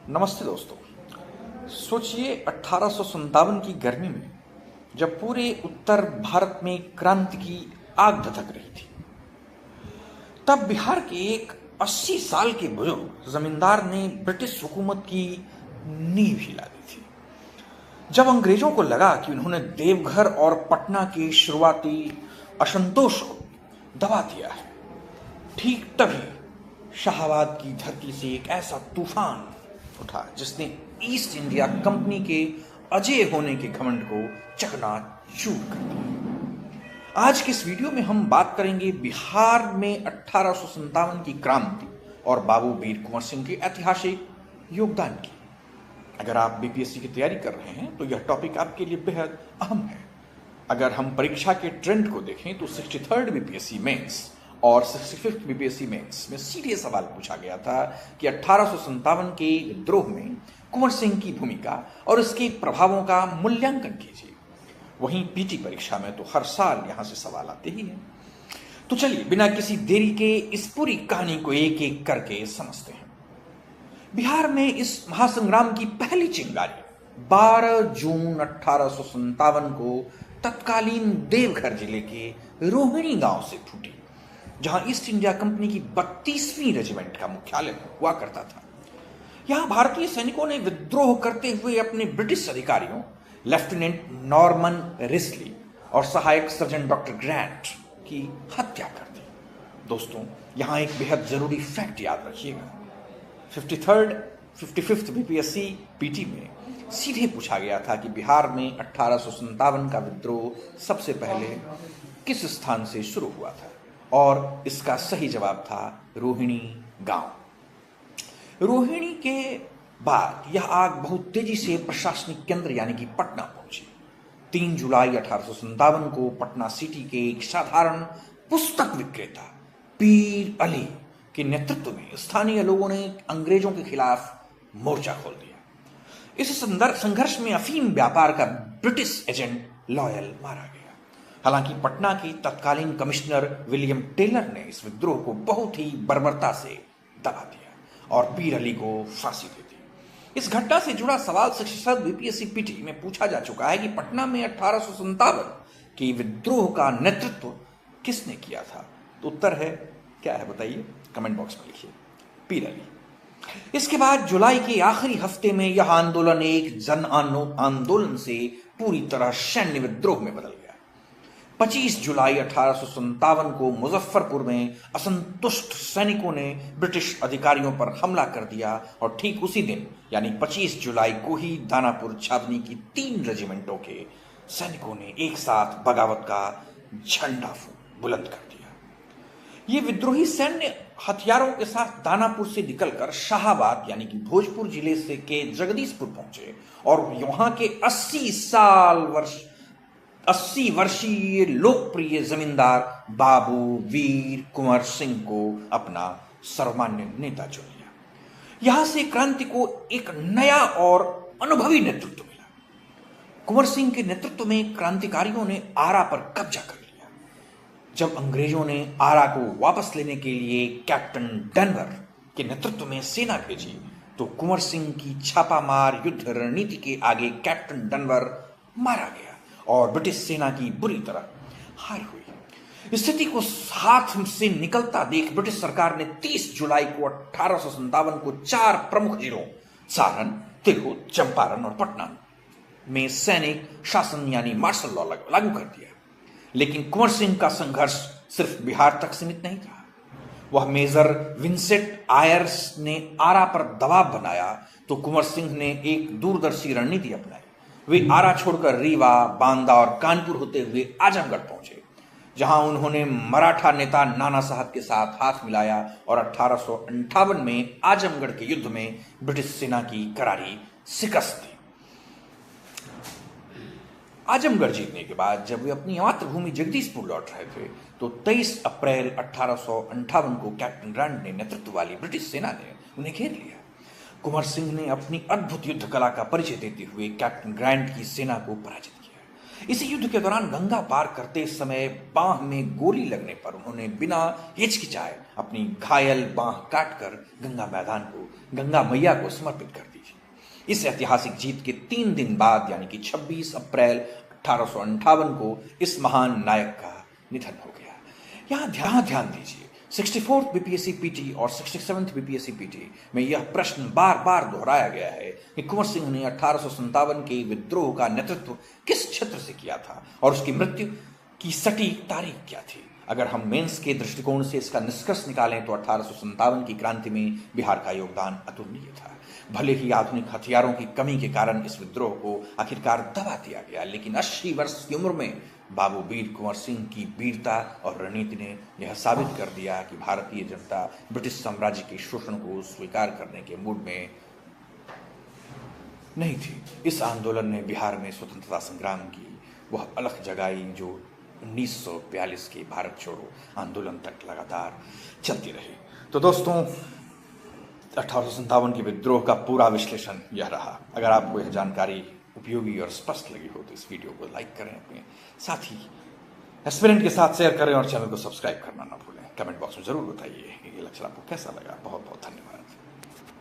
नमस्ते दोस्तों। सोचिए 1857 की गर्मी में जब पूरे उत्तर भारत में क्रांति की आग धधक रही थी, तब बिहार के एक 80 साल के बुजुर्ग जमींदार ने ब्रिटिश हुकूमत की नींव हिला दी थी। जब अंग्रेजों को लगा कि उन्होंने देवघर और पटना के शुरुआती असंतोष को दबा दिया है, ठीक तभी शाहाबाद की धरती से एक ऐसा तूफान उठा जिसने ईस्ट इंडिया कंपनी के अजेय होने के घमंड को चकनाचूर कर दिया। आज के इस वीडियो में हम बात करेंगे बिहार में 1857 की क्रांति और बाबू वीर कुंवर सिंह के ऐतिहासिक योगदान की। अगर आप बीपीएससी की तैयारी कर रहे हैं तो यह टॉपिक आपके लिए बेहद अहम है। अगर हम परीक्षा के ट्रेंड को देखें तो 63rd बीपीएससी मेंस और 65th बीपीएससी मेंस में सीधे सवाल पूछा गया था कि 1857 के विद्रोह में कुंवर सिंह की भूमिका और इसके प्रभावों का मूल्यांकन कीजिए। वहीं पीटी परीक्षा में तो हर साल यहां से सवाल आते ही हैं। तो चलिए बिना किसी देरी के इस पूरी कहानी को एक एक करके समझते हैं। बिहार में इस महासंग्राम की पहली चिंगारी 12 जून 1857 को तत्कालीन देवघर जिले के रोहिणी गांव से फूटी, जहां ईस्ट इंडिया कंपनी की 32वीं रेजिमेंट का मुख्यालय हुआ करता था। यहां भारतीय सैनिकों ने विद्रोह करते हुए अपने ब्रिटिश अधिकारियों लेफ्टिनेंट नॉर्मन रिस्ली और सहायक सर्जन डॉक्टर ग्रांट की हत्या कर दी। दोस्तों, यहां एक बेहद जरूरी फैक्ट याद रखिएगा। 53rd 55th बीपीएससी पीटी में सीधे पूछा गया था कि बिहार में 1857 का विद्रोह सबसे पहले किस स्थान से शुरू हुआ था, और इसका सही जवाब था रोहिणी गांव। रोहिणी के बाद यह आग बहुत तेजी से प्रशासनिक केंद्र यानी कि पटना पहुंची। 3 जुलाई 1857 को पटना सिटी के एक साधारण पुस्तक विक्रेता पीर अली के नेतृत्व में स्थानीय लोगों ने अंग्रेजों के खिलाफ मोर्चा खोल दिया। इस संघर्ष में अफीम व्यापार का ब्रिटिश एजेंट लॉयल मारा गया। हालांकि पटना के तत्कालीन कमिश्नर विलियम टेलर ने इस विद्रोह को बहुत ही बर्बरता से दबा दिया और पीर अली को फांसी दे दी। इस घटना से जुड़ा सवाल 67 बीपीएससी पीटी में पूछा जा चुका है कि पटना में 1857 के विद्रोह का नेतृत्व किसने किया था। तो उत्तर है, क्या है बताइए, कमेंट बॉक्स में लिखिए, पीर अली। इसके बाद जुलाई के आखिरी हफ्ते में यह आंदोलन एक जन आंदोलन से पूरी तरह सैन्य विद्रोह में बदल गया। 25 जुलाई 1857 को मुजफ्फरपुर में असंतुष्ट सैनिकों ने ब्रिटिश अधिकारियों पर हमला कर दिया और ठीक उसी दिन यानी 25 जुलाई को ही दानापुर छावनी की 3 रेजिमेंटों के सैनिकों ने एक साथ बगावत का झंडा बुलंद कर दिया। ये विद्रोही सैन्य हथियारों के साथ दानापुर से निकलकर शाहाबाद यानी कि भोजपुर जिले से के जगदीशपुर पहुंचे और वहां के 80 वर्षीय लोकप्रिय जमींदार बाबू वीर कुंवर सिंह को अपना सर्वमान्य नेता चुन लिया। यहां से क्रांति को एक नया और अनुभवी नेतृत्व मिला। कुंवर सिंह के नेतृत्व में क्रांतिकारियों ने आरा पर कब्जा कर लिया। जब अंग्रेजों ने आरा को वापस लेने के लिए कैप्टन डनवर के नेतृत्व में सेना भेजी तो कुंवर सिंह की छापामार युद्ध रणनीति के आगे कैप्टन डनवर मारा गया और ब्रिटिश सेना की बुरी तरह हार हुई। स्थिति को हाथ से निकलता देख ब्रिटिश सरकार ने 30 जुलाई को 1857 को 4 प्रमुख जिलों सारण, तिरहुत, चंपारण और पटना में सैनिक शासन यानी मार्शल लॉ लागू कर दिया। लेकिन कुंवर सिंह का संघर्ष सिर्फ बिहार तक सीमित नहीं था। वह मेजर विंसेंट आयर्स ने आरा पर दबाव बनाया तो कुंवर सिंह ने एक दूरदर्शी रणनीति अपनाई। वे आरा छोड़कर रीवा, बांदा और कानपुर होते हुए आजमगढ़ पहुंचे, जहां उन्होंने मराठा नेता नाना साहब के साथ हाथ मिलाया और 1858 में आजमगढ़ के युद्ध में ब्रिटिश सेना की करारी शिकस्त दी। आजमगढ़ जीतने के बाद जब वे अपनी मातृभूमि जगदीशपुर लौट रहे थे तो 23 अप्रैल 1858 को कैप्टन ग्रांट ने नेतृत्व वाली ब्रिटिश सेना ने उन्हें घेर लिया। कुंवर सिंह ने अपनी अद्भुत युद्ध कला का परिचय देते हुए कैप्टन ग्रांट की सेना को पराजित किया। इसी युद्ध के दौरान गंगा पार करते समय बांह में गोली लगने पर उन्होंने बिना हिचकिचाए अपनी घायल बांह काटकर गंगा मैदान को, गंगा मैया को समर्पित कर दी। इस ऐतिहासिक जीत के 3 दिन बाद यानी कि 26 अप्रैल 1858 को इस महान नायक का निधन हो गया। यहां ध्यान दीजिए, 64th बीपीएससी पीटी और 67th बीपीएससी पीटी में यह प्रश्न बार बार दोहराया गया है कि कुंवर सिंह ने 1857 के विद्रोह का नेतृत्व किस क्षेत्र से किया था और उसकी मृत्यु की सटीक तारीख क्या थी। अगर हम मेंस के दृष्टिकोण से इसका निष्कर्ष निकालें तो 1857 की क्रांति में बिहार का योगदान अतुलनीय था। भले ही आधुनिक हथियारों की कमी के कारण इस विद्रोह को आखिरकार दबा दिया गया, लेकिन 80 वर्ष की उम्र में बाबू वीर कुंवर सिंह की वीरता और रणनीति ने यह साबित कर दिया कि भारतीय जनता ब्रिटिश साम्राज्य के शोषण को स्वीकार करने के मूड में नहीं थी। इस आंदोलन ने बिहार में स्वतंत्रता संग्राम की वह अलख जगाई जो 1942 के भारत छोड़ो आंदोलन तक लगातार चलती रही। तो दोस्तों, 1857 के विद्रोह का पूरा विश्लेषण यह रहा। अगर आपको यह जानकारी उपयोगी और स्पष्ट लगी हो तो इस वीडियो को लाइक करें, अपने साथी एस्पिरेंट के साथ शेयर करें और चैनल को सब्सक्राइब करना ना भूलें। कमेंट बॉक्स में जरूर बताइए ये लेक्चर आपको कैसा लगा। बहुत बहुत धन्यवाद।